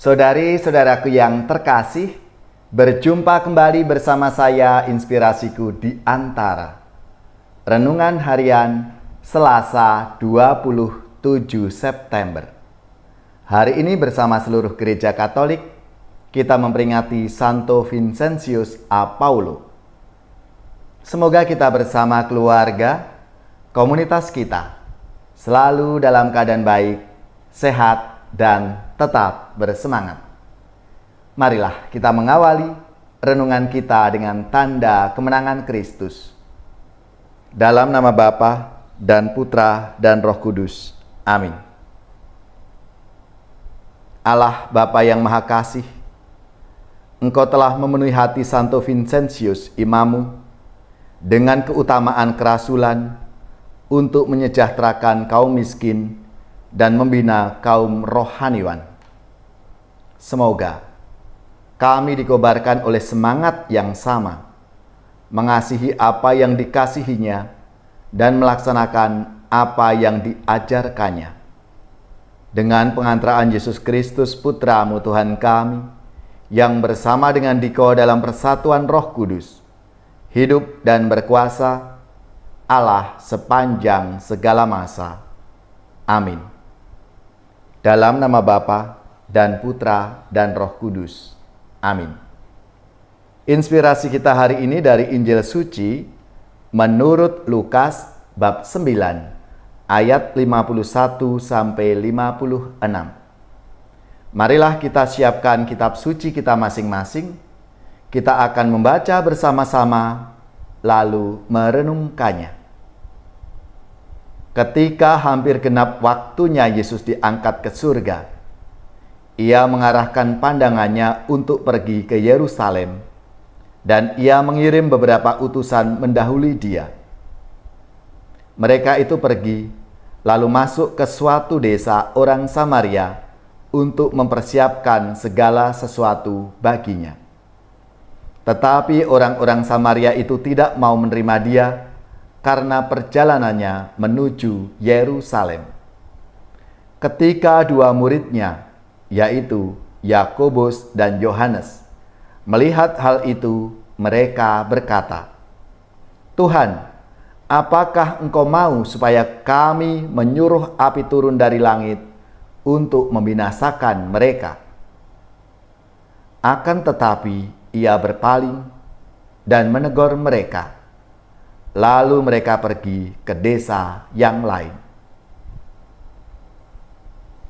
Saudari-saudaraku yang terkasih, berjumpa kembali bersama saya Inspirasiku di Antara. Renungan harian Selasa 27 September. Hari ini bersama seluruh gereja Katolik, kita memperingati Santo Vincentius a Paulo. Semoga kita bersama keluarga, komunitas kita, selalu dalam keadaan baik, sehat, dan tetap bersemangat. Marilah kita mengawali renungan kita dengan tanda kemenangan Kristus. Dalam nama Bapa dan Putra dan Roh Kudus. Amin. Allah Bapa yang Maha Kasih, Engkau telah memenuhi hati Santo Vincentius imamu dengan keutamaan kerasulan untuk menyejahterakan kaum miskin dan membina kaum rohaniwan. Semoga kami dikobarkan oleh semangat yang sama, mengasihi apa yang dikasihinya dan melaksanakan apa yang diajarkannya. Dengan pengantaraan Yesus Kristus Putra-Mu Tuhan kami, yang bersama dengan Dikau dalam persatuan Roh Kudus, hidup dan berkuasa Allah sepanjang segala masa. Amin. Dalam nama Bapa dan Putra dan Roh Kudus. Amin. Inspirasi kita hari ini dari Injil Suci menurut Lukas bab 9 ayat 51 sampai 56. Marilah kita siapkan kitab suci kita masing-masing. Kita akan membaca bersama-sama lalu merenungkannya. Ketika hampir genap waktunya Yesus diangkat ke surga, Ia mengarahkan pandangannya untuk pergi ke Yerusalem, dan Ia mengirim beberapa utusan mendahului Dia. Mereka itu pergi, lalu masuk ke suatu desa orang Samaria untuk mempersiapkan segala sesuatu baginya. Tetapi orang-orang Samaria itu tidak mau menerima Dia, karena perjalanannya menuju Yerusalem. Ketika dua muridnya, yaitu Yakobus dan Yohanes, melihat hal itu, mereka berkata, "Tuhan, apakah Engkau mau supaya kami menyuruh api turun dari langit untuk membinasakan mereka?" Akan tetapi Ia berpaling dan menegur mereka. Lalu mereka pergi ke desa yang lain.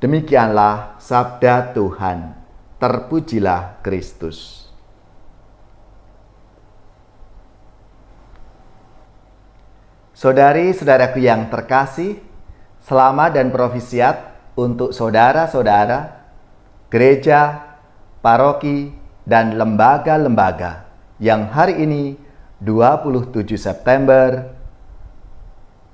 Demikianlah sabda Tuhan. Terpujilah Kristus. Saudari-saudaraku yang terkasih, selamat dan profisiat untuk saudara-saudara, gereja, paroki, dan lembaga-lembaga yang hari ini 27 September,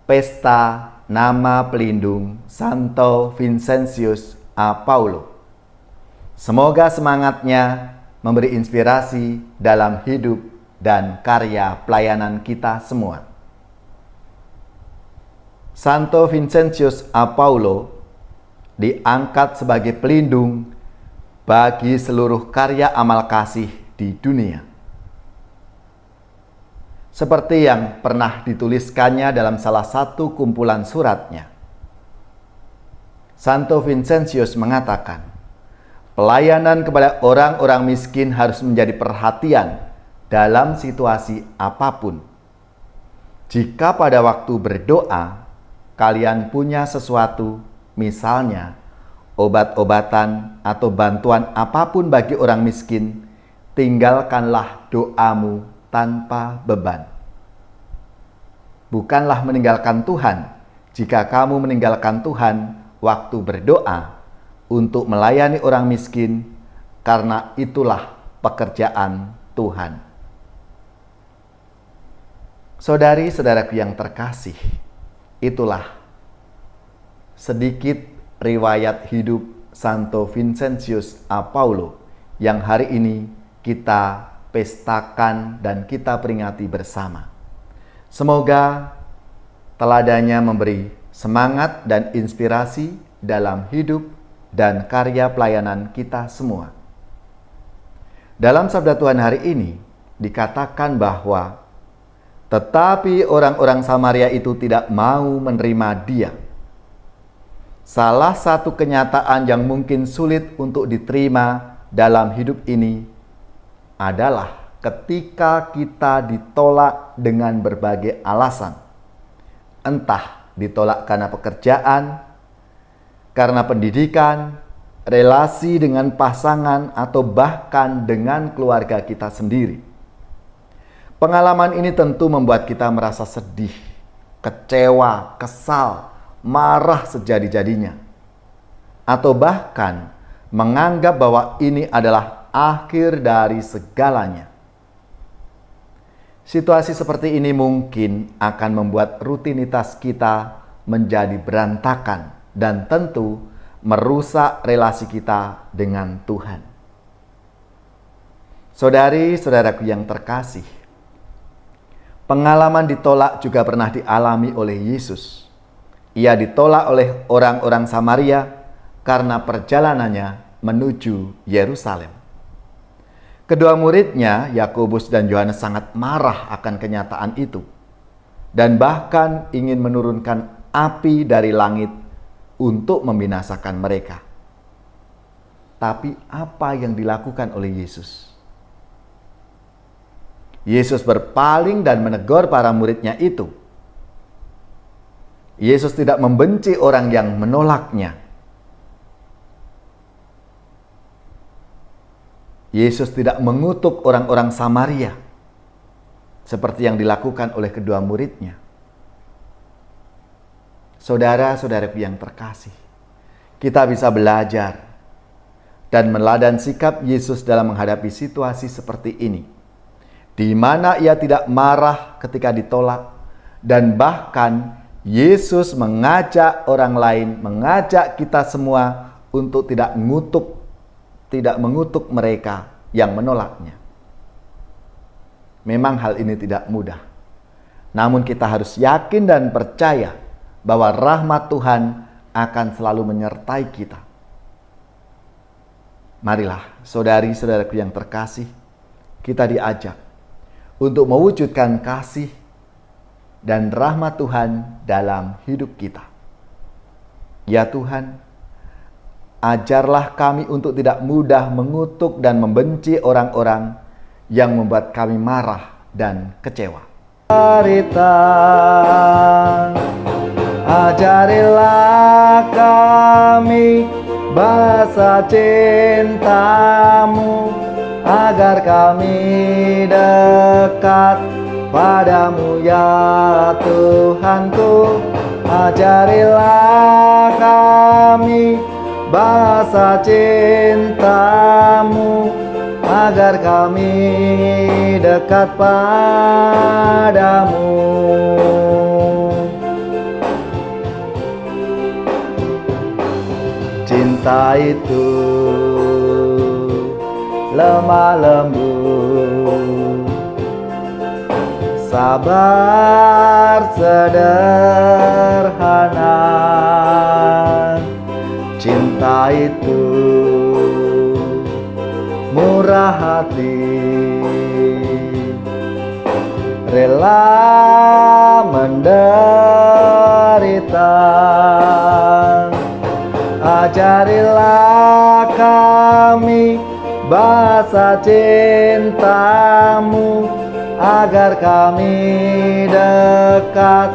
Pesta Nama Pelindung Santo Vincentius a Paulo. Semoga semangatnya memberi inspirasi dalam hidup dan karya pelayanan kita semua. Santo Vincentius a Paulo diangkat sebagai pelindung bagi seluruh karya amal kasih di dunia. Seperti yang pernah dituliskannya dalam salah satu kumpulan suratnya. Santo Vincentius mengatakan, pelayanan kepada orang-orang miskin harus menjadi perhatian dalam situasi apapun. Jika pada waktu berdoa, kalian punya sesuatu, misalnya obat-obatan atau bantuan apapun bagi orang miskin, tinggalkanlah doamu tanpa beban. Bukanlah meninggalkan Tuhan jika kamu meninggalkan Tuhan waktu berdoa untuk melayani orang miskin, karena itulah pekerjaan Tuhan. Saudari-saudaraku yang terkasih, itulah sedikit riwayat hidup Santo Vincentius a Paulo yang hari ini kita pestakan dan kita peringati bersama. Semoga teladannya memberi semangat dan inspirasi dalam hidup dan karya pelayanan kita semua. Dalam sabda Tuhan hari ini dikatakan bahwa tetapi orang-orang Samaria itu tidak mau menerima Dia. Salah satu kenyataan yang mungkin sulit untuk diterima dalam hidup ini adalah ketika kita ditolak dengan berbagai alasan. Entah ditolak karena pekerjaan, karena pendidikan, relasi dengan pasangan, atau bahkan dengan keluarga kita sendiri. Pengalaman ini tentu membuat kita merasa sedih, kecewa, kesal, marah sejadi-jadinya, atau bahkan menganggap bahwa ini adalah akhir dari segalanya. Situasi seperti ini mungkin akan membuat rutinitas kita menjadi berantakan dan tentu merusak relasi kita dengan Tuhan. Saudari-saudaraku yang terkasih, pengalaman ditolak juga pernah dialami oleh Yesus. Ia ditolak oleh orang-orang Samaria karena perjalanannya menuju Yerusalem. Kedua muridnya, Yakobus dan Yohanes, sangat marah akan kenyataan itu dan bahkan ingin menurunkan api dari langit untuk membinasakan mereka. Tapi apa yang dilakukan oleh Yesus? Yesus berpaling dan menegur para muridnya itu. Yesus tidak membenci orang yang menolaknya. Yesus tidak mengutuk orang-orang Samaria seperti yang dilakukan oleh kedua muridnya. Saudara-saudaraku yang terkasih, kita bisa belajar dan meladan sikap Yesus dalam menghadapi situasi seperti ini, di mana ia tidak marah ketika ditolak, dan bahkan Yesus mengajak orang lain, mengajak kita semua untuk tidak mengutuk mereka yang menolaknya. Memang hal ini tidak mudah, namun kita harus yakin dan percaya bahwa rahmat Tuhan akan selalu menyertai kita. Marilah, saudari-saudaraku yang terkasih, kita diajak untuk mewujudkan kasih dan rahmat Tuhan dalam hidup kita. Ya Tuhan, ajarlah kami untuk tidak mudah mengutuk dan membenci orang-orang yang membuat kami marah dan kecewa. Ajarilah kami bahasa cinta-Mu, agar kami dekat padamu ya Tuhanku. Ajarilah kami bahasa cinta-Mu, agar kami dekat padamu. Cinta itu lemah lembut, sabar sederhana. Cinta itu murah hati, rela menderita. Ajarilah kami bahasa cinta-Mu, agar kami dekat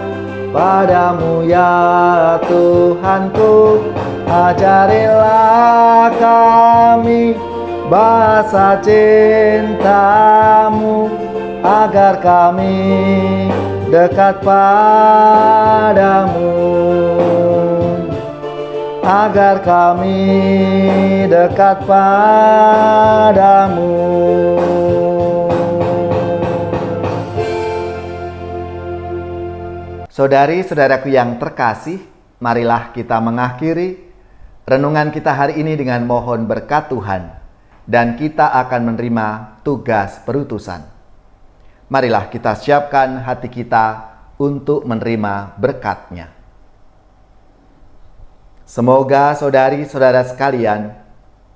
padamu ya Tuhanku. Ajarilah kami bahasa cinta-Mu, agar kami dekat padamu. Agar kami dekat padamu. Saudari-saudaraku yang terkasih, marilah kita mengakhiri renungan kita hari ini dengan mohon berkat Tuhan, dan kita akan menerima tugas perutusan. Marilah kita siapkan hati kita untuk menerima berkat-Nya. Semoga saudari-saudara sekalian,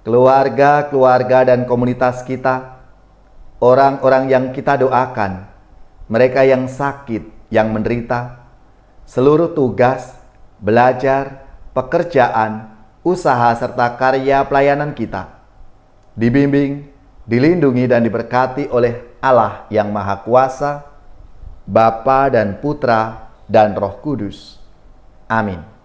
keluarga-keluarga dan komunitas kita, orang-orang yang kita doakan, mereka yang sakit, yang menderita, seluruh tugas, belajar, pekerjaan, usaha serta karya pelayanan kita, dibimbing, dilindungi dan diberkati oleh Allah yang Maha Kuasa, Bapa dan Putra dan Roh Kudus. Amin.